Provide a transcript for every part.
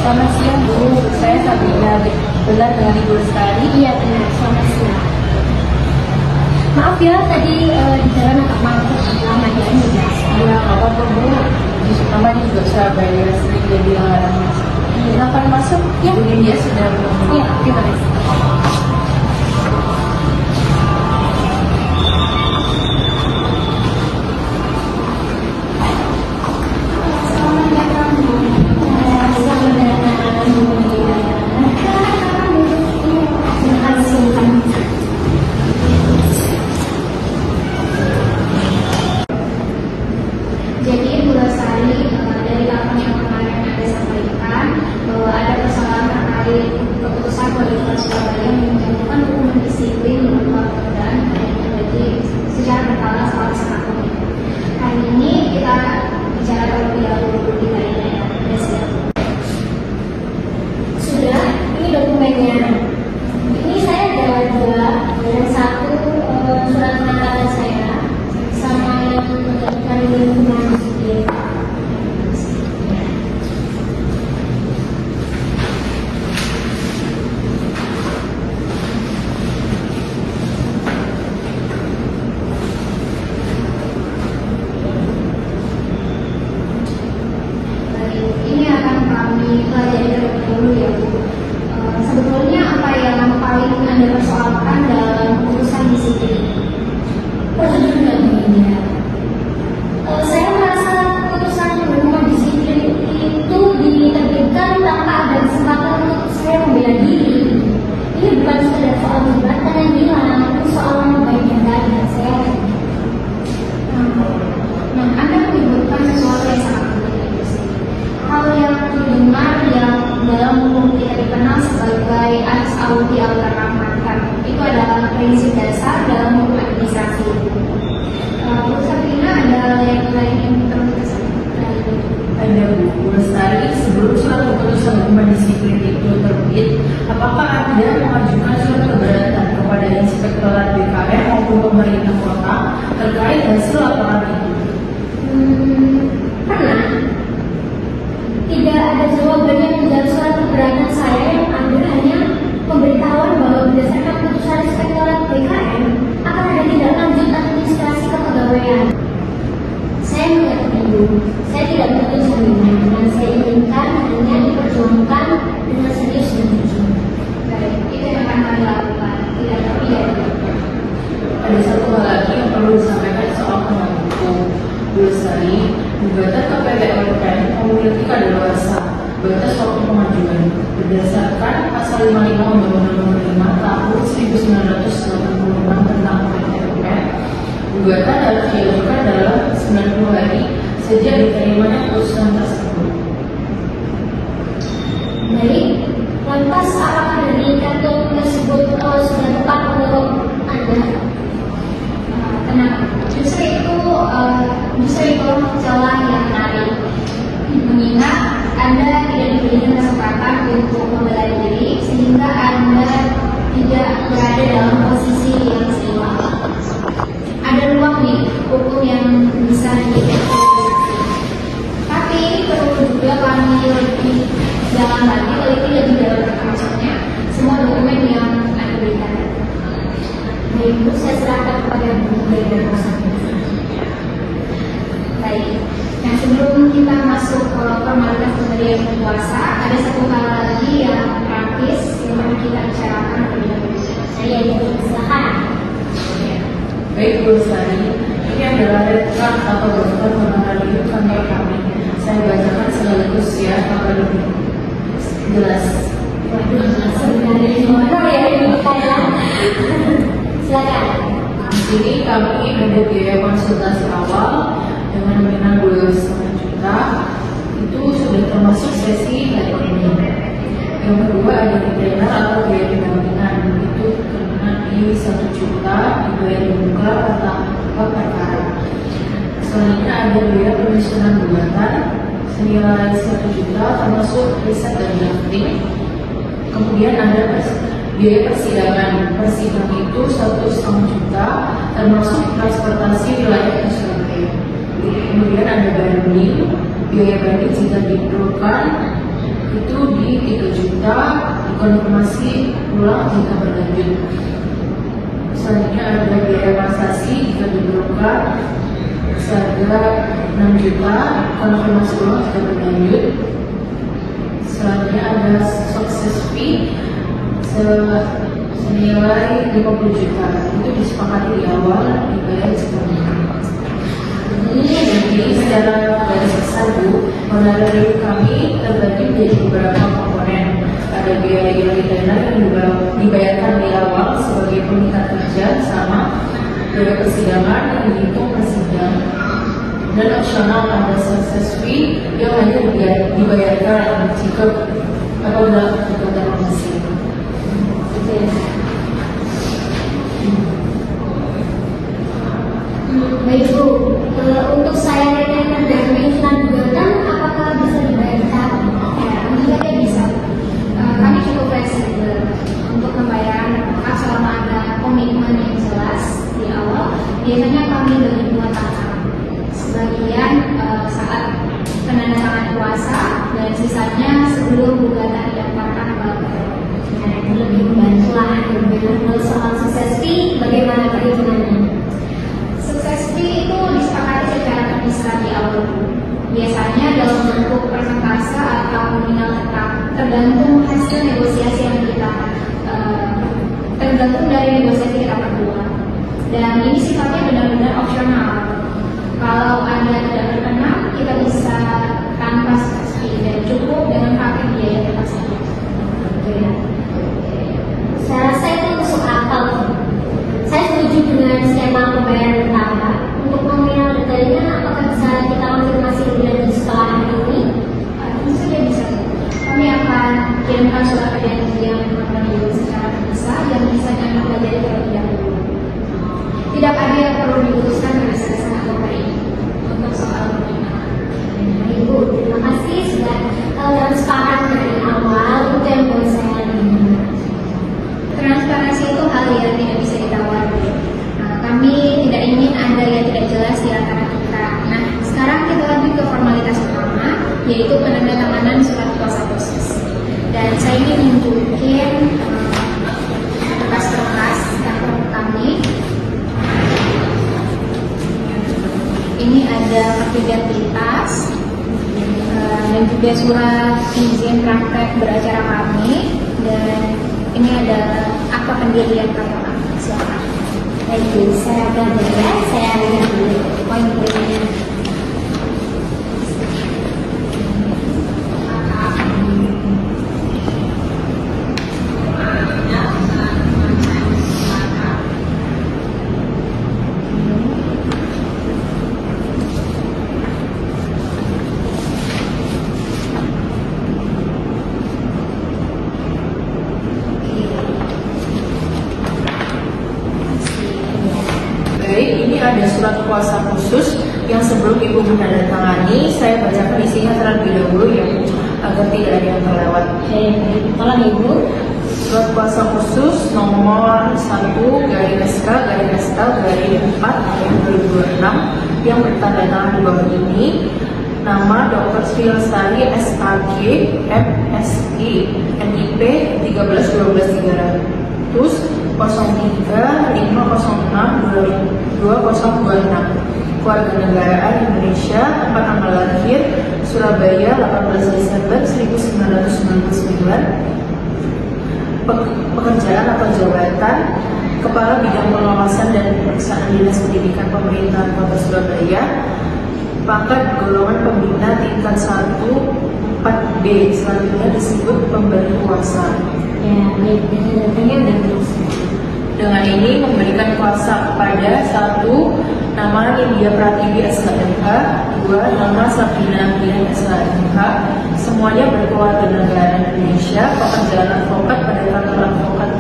Selamat siang Bu, saya Sabina. Benar dengan Ibu Lestari? Iya benar, selamat siang. Maaf ya, tadi di jalan agak macet, lama jalan ya. Iya, nggak apa-apa Bu. Namanya juga Surabaya, sering jadi halangan masuk. Silakan masuk. Ya. Bu India sudah menunggu. Iya, terima kasih. Jadi Bu Lestari, dari laporan yang kemarin Anda sampaikan bahwa ada persoalan terkait keputusan Wali Surabaya yang menjatuhkan hukuman disiplin berupa penundaan yang terjadi secara berkala selama 1 tahun. Hari ini kita bicara terlebih dahulu di daerah Desa. Sudah, ini dokumennya. Ini saya ada 2 dan 1 surat penangkapan saya sama yang menjatuhkan hukuman disiplin. Baik, ini akan kami pelajari terlebih dahulu ya Bu. Sebetulnya apa yang paling Anda persoalkan dalam keputusan disiplin? Prosedurnya begini ya. Saya merasa keputusan hukuman disiplin itu diterbitkan tanpa ada kesempatan untuk saya membela diri. Ini bukan sekedar soal jabatan yang hilang, itu soal bagian dari saya. Nah, Anda menyebutkan sesuatu yang sangat penting di sini. Hal yang didengar yang dalam hukum kita dikenal sebagai Ars Audi Alter Rahmatan. Itu adalah prinsip dasar dalam hukum administrasi. Bu Sabrina, ada yang lain yang perlu disampaikan? Ada Bu Lestari, sebelum surat keputusan hukuman disiplin itu terbit, apakah Anda mengajukan surat keberatan kepada Inspektorat BKM maupun pemerintah kota terkait hasil laporan itu? Pernah. Tidak ada jawaban yang menjawab surat keberatan saya yang ada hanya pemberitahuan bahwa berdasarkan keputusan Inspektorat BKM akan ada tindak lanjut administrasi kepegawaian. Saya melihat itu, saya tidak menuntut jaminan dan saya inginkan hanya diperjuangkan dengan serius dan jujur. Baik, itu yang akan kami lakukan. Tidak lebih dari itu. Ada satu hal lagi yang perlu disampaikan soal penegak hukum. Bu Lestari, gugatan ke PT LPN memiliki kadaluarsa batas waktu pengajuan berdasarkan pasal 55 Undang-Undang Nomor 5 Tahun 1985 tentang PT LPN. Gugatan harus diajukan dalam 90 hari sejak diterimanya putusan tersebut. Baik, lantas apakah dari kantor tersebut sudah tepat menurut Anda? Kenapa? Justru itu celah yang menarik. Mengingat Anda tidak diberikan kesempatan untuk membela diri sehingga Anda tidak berada dalam posisi yang seimbang. Ada ruang nih hukum yang bisa diberikan. masuk ke formalitas pemberian kuasa, ada satu hal lagi yang praktis yang perlu kita bicarakan lebih dahulu. Saya ingin silakan. Baik Bu Lestari, ini adalah rekap atau daftar honorar hidup kantor kami. Saya bacakan sekaligus ya agar lebih jelas. Waduh, sebenarnya honor ya ini saya. Silakan. Di sini kami ada biaya konsultasi awal dengan nominal 2,5 juta. Itu sudah termasuk sesi dari ini. Yang kedua ada retainer atau biaya pendampingan. Itu kena di 1 juta dibayar di muka atau perkara. Selanjutnya ada biaya penyusunan gugatan senilai 1 juta termasuk riset dan drafting. Kemudian ada biaya persidangan. Persidangan itu 1,5 juta termasuk transportasi wilayah ke Surabaya. Kemudian ada banding. Biaya banding jika diperlukan itu di 3 juta, dikonfirmasi ulang jika berlanjut. Selanjutnya ada biaya kasasi jika diperlukan seharga 6 juta, konfirmasi ulang jika berlanjut. Selanjutnya ada success fee senilai 50 juta. Itu disepakati di awal, dibayar sepenuhnya. Jadi secara garis besar Bu, honorar hidup kami terbagi menjadi beberapa komponen. Ada biaya retainer yang dibayarkan di awal sebagai pengikat kerja sama biaya persidangan yang dihitung persidangan. Dan opsional ada success fee yang hanya dibayarkan jika apabila kebutuhan masih. Baik Bu, untuk saya retainer dan penyusunan gugatan apakah bisa dibayar tahap? Tentu saja bisa. Kami cukup fleksibel untuk pembayaran apakah selama ada komitmen yang jelas di awal. Biasanya kami bagi 2 tahap. Sebagian saat penandatangan kuasa dan sisanya sebelum gugatan didaftarkan ke Nah, lebih membantu lah kalau soal sukses fee, bagaimana perhitungannya? sukses fee itu disepakati secara terpisah di awal. Biasanya dalam bentuk persentase atau nominal tetap, tergantung hasil negosiasi yang kita tergantung dari negosiasi kita berdua. Dan ini sifatnya benar-benar opsional. Kalau Anda tidak berkenan, kita bisa tanpa sukses fee dan cukup dengan paket biaya kita saja. Saya rasa itu masuk akal. Saya setuju dengan skema pembayaran bertahap. Untuk nominal detailnya, apakah bisa kita konfirmasi lebih lanjut setelah hari ini? Tentu saja bisa. Kami akan kirimkan surat perjanjian perjanjian secara terpisah yang bisa Anda pelajari terlebih dahulu. Tidak ada yang perlu diputuskan berdasarkan aturan ini untuk soal nominal. Ibu, terima kasih sudah transparan dari awal. Itu yang boleh saya dengar. Transparansi itu hal yang tidak bisa ditawar. Kami tidak ingin ada yang tidak jelas di antara kita. Nah, sekarang kita lanjut ke formalitas utama, yaitu penandatanganan surat kuasa khusus. Dan saya ingin menunjukkan berkas-berkas kantor kami. Ini ada identitas dan juga surat izin praktek beracara kami, dan ini ada akta pendirian kantor kami. Silakan. Baik Bu, saya belajar ya. Saya lihat dulu poin-poinnya. Ada surat kuasa khusus yang sebelum Ibu menandatangani, saya bacakan isinya terlebih dahulu ya, agar tidak ada yang terlewat. Tolong Ibu. Surat kuasa khusus nomor 1/SK/4/2026 yang bertandatangan di bawah ini. Nama Dr. Sri Lestari SAG MSI NIP 13 12 300 03 506 2026. Keluarga negaraan Indonesia, tempat tanggal lahir Lahir Surabaya 18 Desember 1999. Pekerjaan atau jabatan Kepala Bidang Pengawasan dan Pemeriksaan Dinas Pendidikan Pemerintahan Kota Surabaya. Pangkat golongan pembina tingkat 1 4B, selanjutnya disebut pemberi kuasa. Ya, baik. Datanya dan terus. Dengan ini memberikan kuasa kepada 1. Nama India Pratiwi SHMH, 2. Nama Sabrina Andian SHMH, semuanya berkeluarga negara Indonesia, pekerjaan advokat pada kantor advokat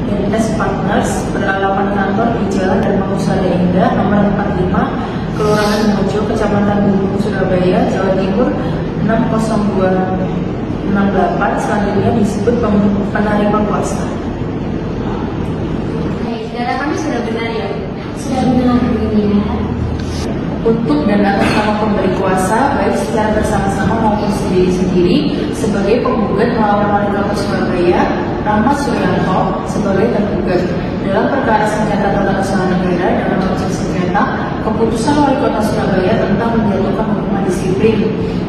NS Partners, beralamat kantor di Jalan Dharma Indah, nomor 45, Kelurahan Mojo, Kecamatan Gunung, Surabaya, Jawa Timur 60268. Selanjutnya disebut penerima kuasa. Data kami sudah benar ya? Sudah benar ya. Untuk dan atas nama pemberi kuasa, baik secara bersama-sama maupun sendiri-sendiri, sebagai penggugat melawan Wali Kota Surabaya, Rahmat Suryanto sebagai tergugat dalam perkara sengketa tata usaha negara dalam proses sengketa keputusan Wali Kota Surabaya tentang menjatuhkan hukuman disiplin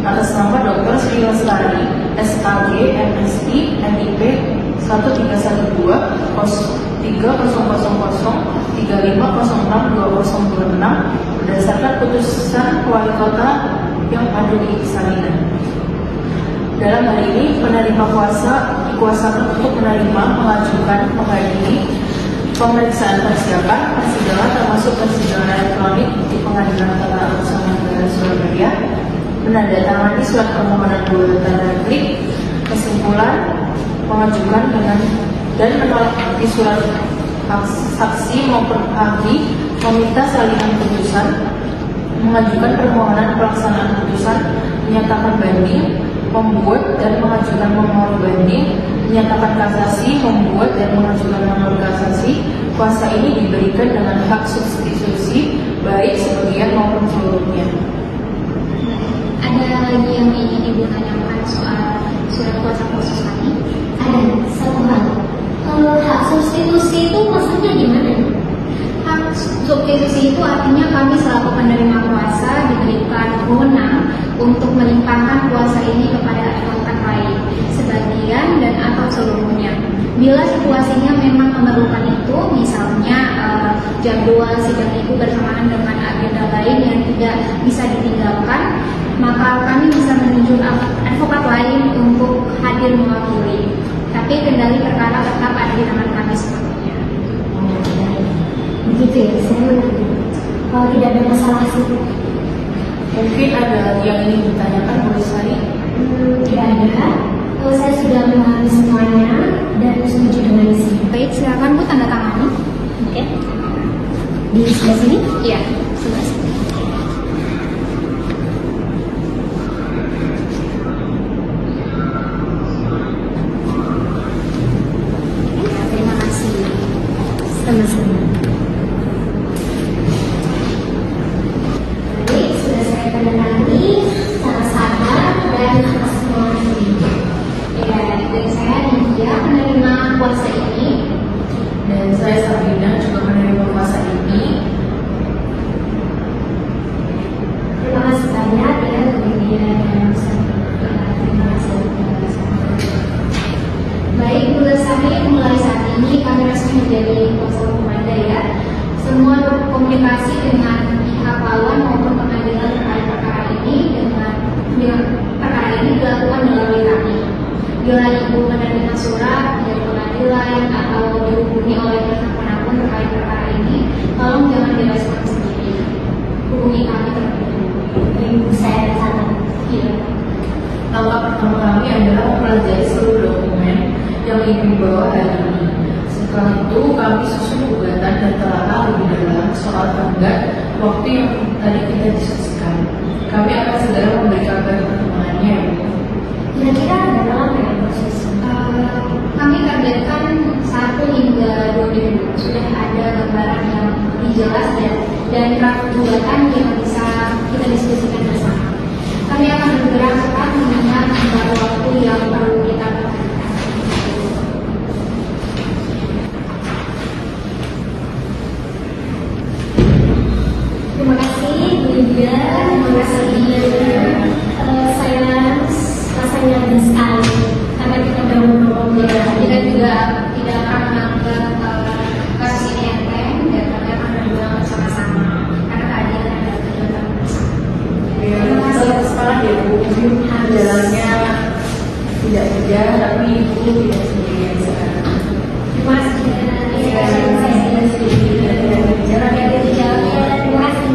atas nama Dr. Sri Lestari, SAG, MSI, NIP 1312 berdasarkan putusan Wali Kota yang ada di Salinan. Dalam hal ini, penerima kuasa dikuasakan untuk menerima, mengajukan, menghadiri pemeriksaan persiapan persidangan termasuk persidangan elektronik di Pengadilan Tata Usaha Negara Surabaya, menandatangani surat permohonan gugatan replik, kesimpulan, mengajukan dan menolak bukti surat saksi maupun ahli, meminta salinan putusan, mengajukan permohonan pelaksanaan putusan, menyatakan banding, membuat dan mengajukan memori banding, menyatakan kasasi, membuat dan mengajukan memori kasasi. Kuasa ini diberikan dengan hak substitusi baik sebagian maupun seluruhnya. Ada lagi yang ingin Ibu tanyakan soal surat kuasa khusus kami? Ada satu hal. Kalau hak substitusi itu maksudnya gimana? Hak substitusi itu artinya kami selaku penerima kuasa diberikan wewenang untuk melimpahkan kuasa ini kepada advokat lain, sebagian dan atau seluruhnya. Bila situasinya memang memerlukan itu, misalnya jadwal sidang itu bersamaan dengan agenda lain yang tidak bisa ditinggalkan, maka kami bisa menunjuk advokat lain untuk hadir mewakili. Tapi kendali perkara tetap ada di tangan kami sepenuhnya. Begitu ya, saya mengerti. Kalau tidak ada masalah situ. Mungkin ada lagi yang ingin ditanyakan, Bu Sari? Tidak ada. Kalau saya sudah memahami semuanya dan setuju dengan isi. Baik, silakan Bu tanda tangani. Oke. Di sebelah sini? Iya, sebelah sini. Ya, terima kasih. Sama-sama. Baik, sudah saya tanda-tangani secara sadar dan atas semua ini. Ya, dan saya India penerima kuasa ini. Dan saya Sabrina juga menerima kuasa ini. Terima kasih banyak ya kemudian terima kasih. Baik, Bu Lestari, mulai saat ini kami resmi menjadi kuasa hukum Anda ya. Semua komunikasi dengan pihak lawan maupun pengadilan terkait perkara ini dengan perkara ini dilakukan melalui kami. Bila Ibu menerima surat dari pengadilan atau dihubungi oleh pihak manapun terkait perkara ini, tolong jangan direspon sendiri. Hubungi kami terlebih dahulu. Ibu saya di sana. Iya. Langkah pertama kami adalah mempelajari seluruh dokumen yang Ibu bawa hari ini. Setelah itu kami susun gugatan dan telah lebih dalam soal tenggat waktu yang tadi kita diskusikan. Kami akan segera memberi kabar perkembangannya. Kira-kira ada berapa ya proses? Kami targetkan 1 hingga 2 minggu sudah ada gambaran yang lebih jelas dan draft gugatan yang bisa kita diskusikan bersama. Kami akan bergerak cepat mengingat beberapa waktu yang perlu kita lakukan. Terima kasih Bu Indah, terima kasih saja, tapi ibu tidak sendirian sekarang. Terima kasih. Saya sendiri dan tidak bicara. Terima kasih.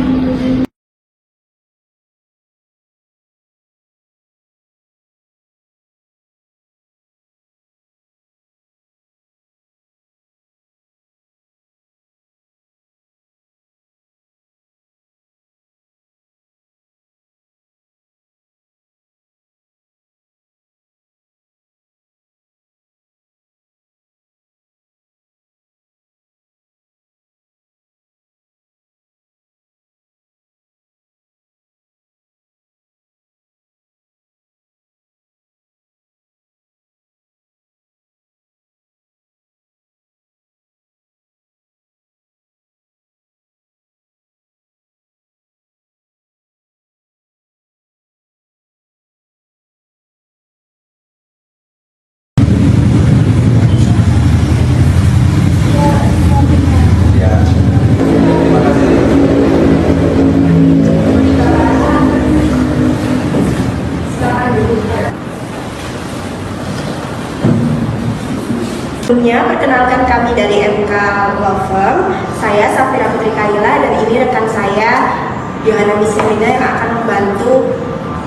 Sebelumnya, perkenalkan kami dari MK Law Firm. Saya Safira Putri Kaila dan ini rekan saya Yohana Misrina yang akan membantu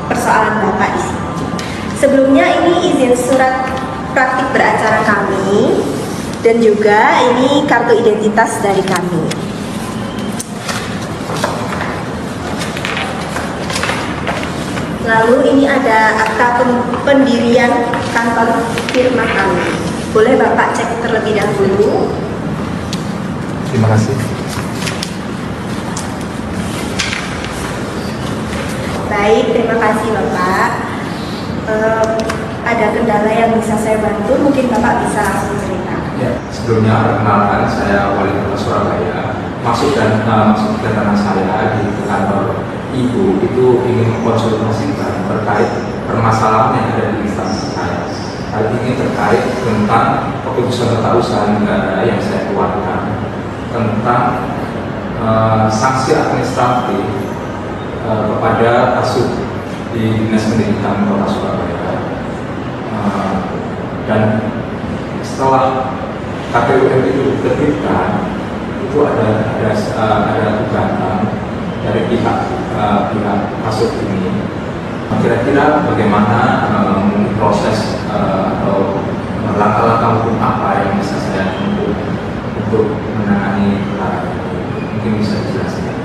persoalan Bapak di sini. Sebelumnya ini izin surat praktik beracara kami dan juga ini kartu identitas dari kami. Lalu ini ada akta pendirian kantor firma kami. Boleh Bapak cek terlebih dahulu. Terima kasih. Baik, terima kasih Bapak. Ada kendala yang bisa saya bantu? Mungkin Bapak bisa langsung cerita. Ya, sebelumnya perkenalkan saya Wali Kota Surabaya. Maksud kedatangan saya di kantor Ibu itu ingin mengkonsultasikan terkait permasalahan yang ada di instansi saya. Hal ini terkait tentang keputusan tata usaha negara yang saya keluarkan tentang sanksi administratif kepada asuh di Dinas Pendidikan Kota Surabaya. Dan setelah KPUM itu diterbitkan, itu ada gugatan dari pihak asuh ini. Kira-kira bagaimana proses atau langkah-langkah hukum apa yang bisa saya tempuh untuk menangani perkara ini? Mungkin bisa dijelaskan.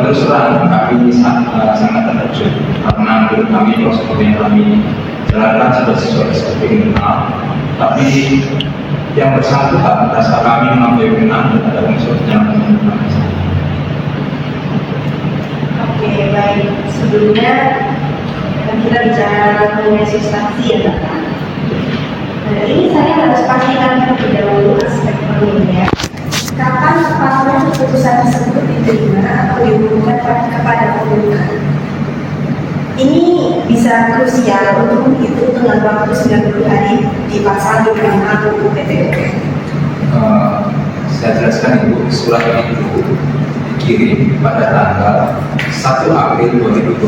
Terus terang kami sangat terkejut karena menurut kami prosedur yang kami jalankan sudah sesuai SOP internal, tapi yang bersangkutan merasa kami mengambil benang dan ada unsur penyalahgunaan. Oke, baik. Sebelumnya kita bicara mengenai substansi ya Bapak. Nah, ini saya harus pastikan terlebih dahulu aspek formilnya. Kapan tepatnya keputusan tersebut diterima atau dihubungkan kepada penggugat? Ini bisa krusial untuk menghitung dengan waktu 90 hari di pasal 26 UU PTUK. Saya jelaskan Ibu, surat itu dikirim pada tanggal 1 April 2020.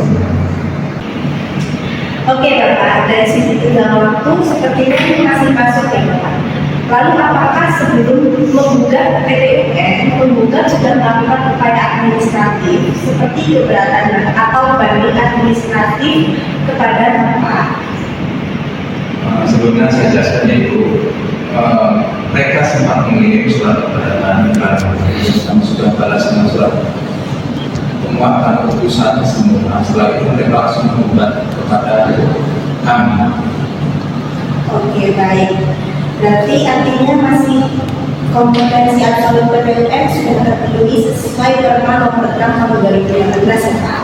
Oke Bapak, dari sisi tenggang waktu sepertinya ini masih masuk ya Bapak. Lalu apakah sebelum menggugat PTUN, penggugat sudah melakukan upaya administratif seperti keberatan atau banding administratif kepada Bapak? Sebelumnya saya jelaskan Ibu, mereka sempat mengirim surat keberatan dan kami sudah balas dengan surat penguatan keputusan semua. Setelah itu mereka langsung menggugat kepada kami. Oke, baik. Berarti artinya masih kompetensi absolut PTUN sudah terpenuhi sesuai Perma Nomor 6 Tahun 2018 ya Pak.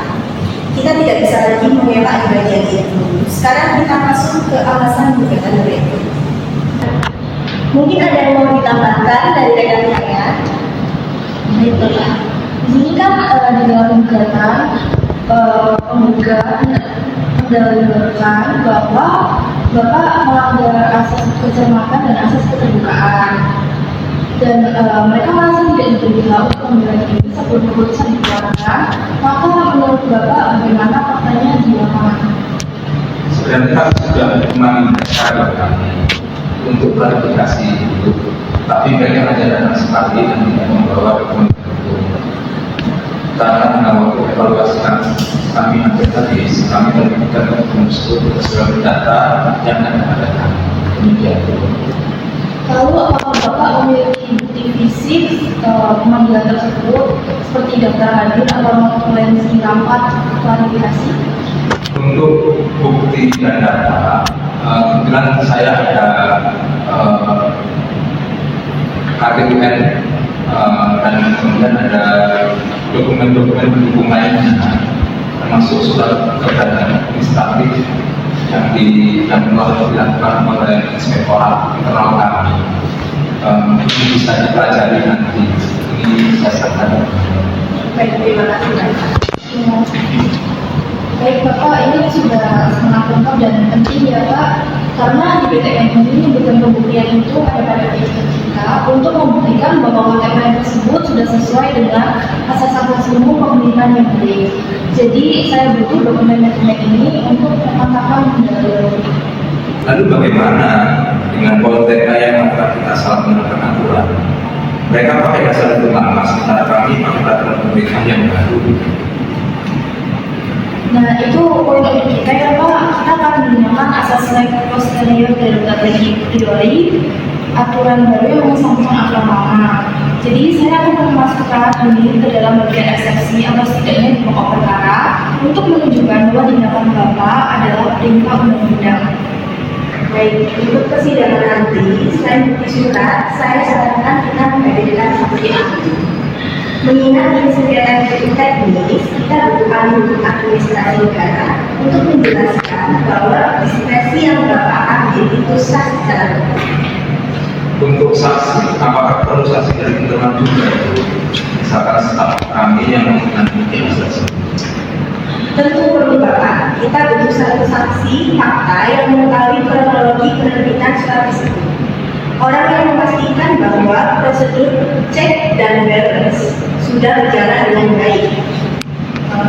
Kita tidak bisa lagi mengelak di bagian itu. Sekarang kita masuk ke alasan gugatan berikut. Mungkin ada yang mau ditambahkan dari rekan saya? Baik Bapak, ini kan di dalam gugatan penggugat mendalilkan bahwa Bapak melanggar asas kecermatan dan asas keterbukaan, dan mereka merasa tidak diberi hak untuk membela diri sebelum keputusan dikeluarkan. Maka menurut Bapak bagaimana faktanya di lapangan? sebenarnya kami sudah memanggil kami untuk klarifikasi itu, tapi mereka hanya datang sekali dan tidak membawa dokumen itu. Karena dalam waktu evaluasi kami ambil tadi, kami menemukan dokumen tersebut sesuai data yang ada kami. Demikian. Lalu apakah Bapak memiliki bukti fisik pemanggilan tersebut seperti daftar hadir atau notulensi rapat klarifikasi? Untuk bukti dan data, kebetulan saya ada KTUN dan kemudian ada dokumen-dokumen pendukung lainnya, termasuk surat keterangan administratif yang telah dilakukan oleh inspektorat internal kami. Ini bisa dipelajari nanti. Ini saya sampaikan. Baik, terima kasih Bapak. Baik Bapak, ini sudah sangat lengkap dan penting ya Pak, karena di PTN ini bukan pembuktian itu ada pada pihak kita untuk membuktikan bahwa KTM tersebut sudah sesuai dengan asas-asas umum pemerintahan yang baik. Jadi saya butuh dokumen-dokumen ini untuk penetapan pendahuluan. Lalu bagaimana dengan konten yang telah kita salah menggunakan aturan? Mereka pakai dasar hukum lama, sementara kami pakai peraturan pemerintah yang baru. Nah itu poin dari kita ya Pak, kita akan menggunakan asas posterior derogatory priori, aturan baru yang mengesampingkan aturan lama. Jadi saya akan memasukkan ini ke dalam bagian eksepsi atau setidaknya di pokok perkara untuk menunjukkan bahwa tindakan Bapak adalah perintah undang-undang. Baik, untuk persidangan nanti, selain bukti surat, saya sarankan kita menghadirkan saksi ahli. Mengingat ini sengketa hukum teknis, kita butuh ahli hukum administrasi negara untuk menjelaskan bahwa diskresi yang Bapak ambil itu sah secara hukum. Untuk saksi, apakah perlu saksi dari internal juga? Misalkan staf kami yang menanti saksi. Tentu perlu Bapak, kita butuh satu saksi fakta yang mengetahui kronologi penerbitan surat tersebut. Orang yang memastikan bahwa prosedur cek dan balance sudah berjalan dengan baik.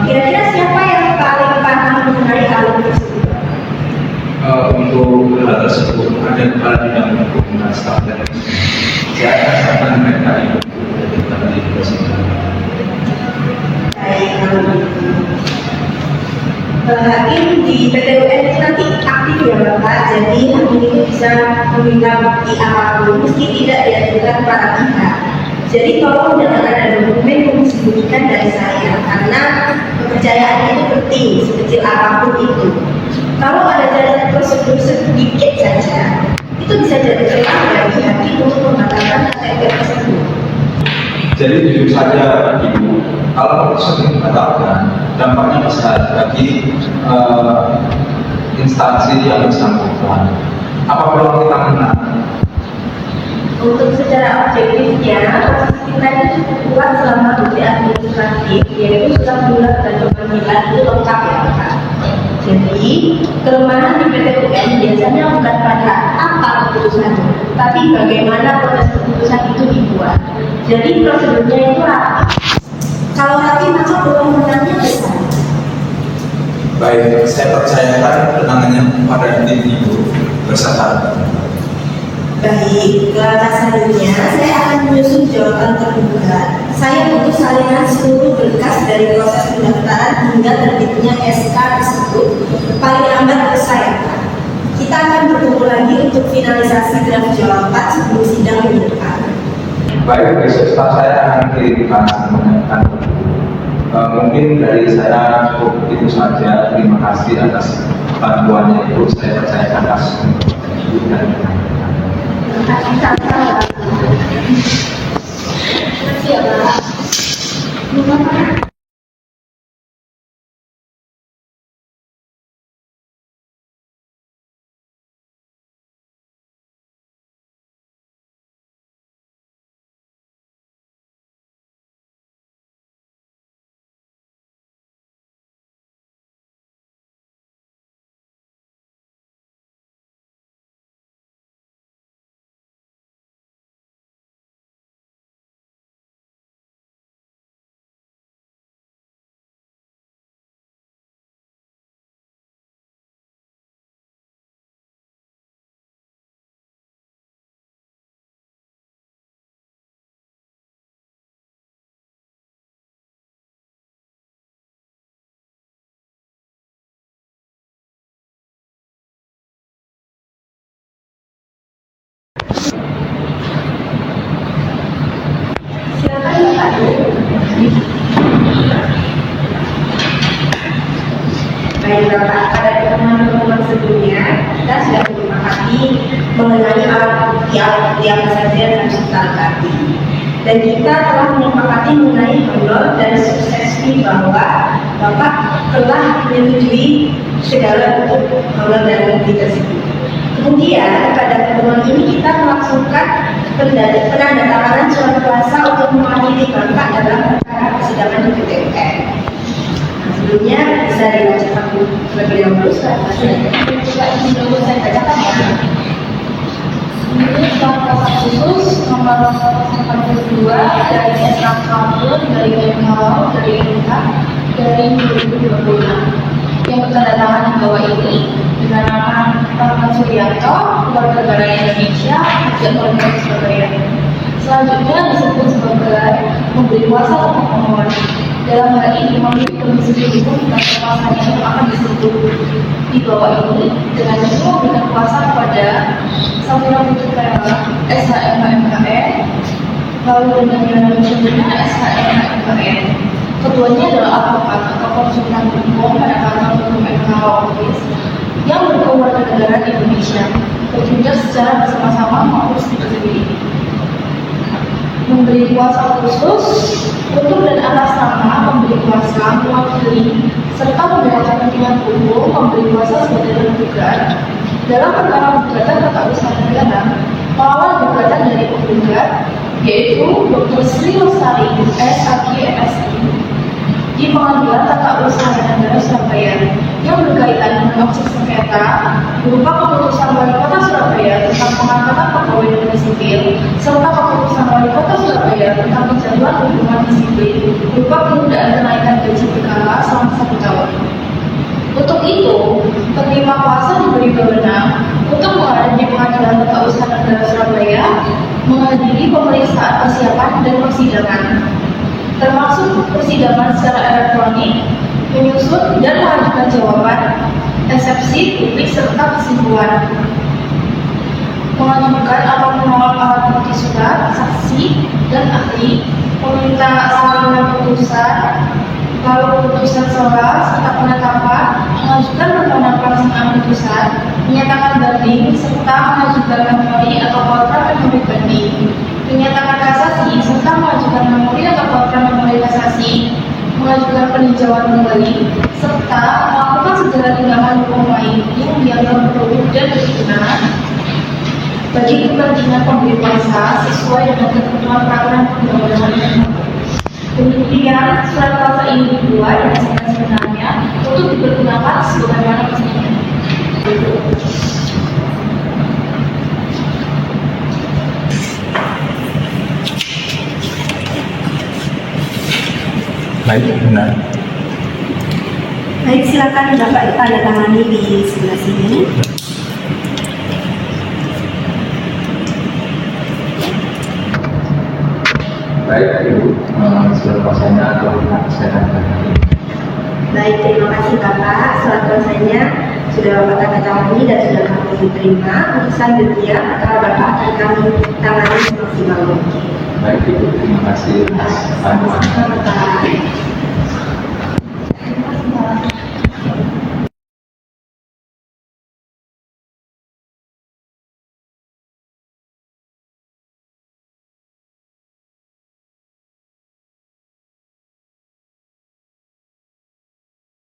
Kira-kira siapa yang paling paham mengenai hal tersebut? Untuk hal tersebut ada kepala bidang hukum dan staf dan saya akan mereka itu dari presiden. Baik, kalau begitu. Hakim di PTUN itu nanti aktif ya Bapak, jadi hakim itu bisa meminta bukti apapun meski tidak diajukan para pihak. Jadi tolong jangan ada dokumen yang disembunyikan dari saya, karena kepercayaan itu penting sekecil apapun itu. Kalau ada jalan prosedur sedikit saja, itu bisa jadi celah bagi hakim untuk membatalkan KTP tersebut. Jadi jujur saja Ibu, kalau keputusan dibatalkan, dampaknya besar bagi instansi yang bersangkutan. Apa perlu kita menang? Untuk secara objektifnya, posisi kita itu cukup kuat selama bukti administratif, yaitu surat bulat dan pemanggilan itu lengkap ya Pak. Jadi, kelemahan di PTUN biasanya bukan pada apa keputusannya, tapi bagaimana proses keputusan itu dibuat. Jadi prosedurnya itu rapi. Kalau rapi maka peluang menangnya besar. Baik, saya percayakan ketenangannya pada tim Ibu bersahabat. Baik, langkah selanjutnya saya akan menyusun jawaban tergugat. Saya butuh salinan seluruh berkas dari proses pendaftaran hingga terbitnya SK tersebut paling lambat selesai. Kita akan bertemu lagi untuk finalisasi draft jawaban sebelum sidang minggu depan. Baik, besok setelah saya akan kirimkan semuanya. Mungkin dari saya cukup itu saja. Terima kasih atas bantuannya Ibu. Saya percayakan atas Ibu dan Terima kasih ya Pak. Baik Bapak, pada pertemuan-pertemuan sebelumnya kita sudah menyepakati mengenai alat bukti apa saja yang harus kita lengkapi. Dan kita telah menyepakati mengenai honor dan suksesfi bahwa Bapak telah menyetujui segala bentuk honor dan bukti tersebut. Kemudian pada pertemuan ini kita melangsungkan penandatanganan surat kuasa untuk mewakili Bapak dalam perkara persidangan di PT UN. Sebelumnya bisa dibacakan terlebih dahulu surat kuasanya. Dulu saya bacakan ya. Ini surat kuasa khusus nomor 82 dari S.A. dari WHO dari Indonesia dari 2026 yang bertanda di bawah ini dengan nama Rahman Suryanto, warga negara Indonesia, dan warga Surabaya. Selanjutnya disebut sebagai memberi kuasa untuk pemohon. Dalam hal ini memberi komisi hukum dan kekuasaan yang akan disebut di bawah ini dengan itu memberikan kuasa kepada Safira Putri Kayala, SHMHMKN, lalu dengan yang selanjutnya SHMHMKN. Keduanya adalah advokat atau konsultan hukum pada kantor hukum WHO yang berkewarganegaraan Indonesia, bertugas secara bersama-sama maupun sendiri-sendiri. Memberi kuasa khusus untuk dan atas nama pemberi kuasa mewakili serta membela kepentingan hukum memberi kuasa sebagai tergugat dalam perkara gugatan tata usaha negara melawan gugatan dari penggugat yaitu Dr. Sri Lestari SAG MSI di Pengadilan Tata Usaha Negara Surabaya yang berkaitan dengan objek sengketa berupa keputusan Wali Kota Surabaya tentang pengangkatan pegawai negeri sipil serta keputusan Wali Kota Surabaya tentang penjadwalan hubungan disiplin berupa penundaan kenaikan gaji berkala selama 1 tahun. Untuk itu, penerima kuasa diberi wewenang untuk menghadiri Pengadilan Tata Usaha Negara Surabaya menghadiri pemeriksaan persiapan dan persidangan, termasuk persidangan secara elektronik, menyusun dan mengajukan jawaban, eksepsi, publik serta kesimpulan, mengajukan atau menolak alat bukti surat, saksi, dan ahli, meminta salinan putusan, lalu putusan selah serta penetapan, mengajukan permohonan pelaksanaan putusan, menyatakan banding, serta mengajukan memori atau kontra memori banding, menyatakan kasasi, serta mengajukan memori atau kontra memori kasasi, mengajukan peninjauan kembali, serta melakukan segala tindakan hukum lain yang dianggap perlu dan berkenan bagi kepentingan pemberi kuasa sesuai dengan ketentuan peraturan perundang-undangan. Demikian surat kuasa ini dibuat dan sebenarnya untuk dipergunakan sebagaimana mestinya. Baik, benar. Baik, silakan Bapak tanda tangani di sebelah sini. Baik, Ibu, surat kuasanya atau saya tanda. Baik, terima kasih Bapak. Surat kuasanya sudah Bapak tanda tangani dan sudah kami terima. Putusan demikian, maka Bapak akan kami tangani semaksimal mungkin. Baik, Ibu, terima kasih atas bantuan. Bapak.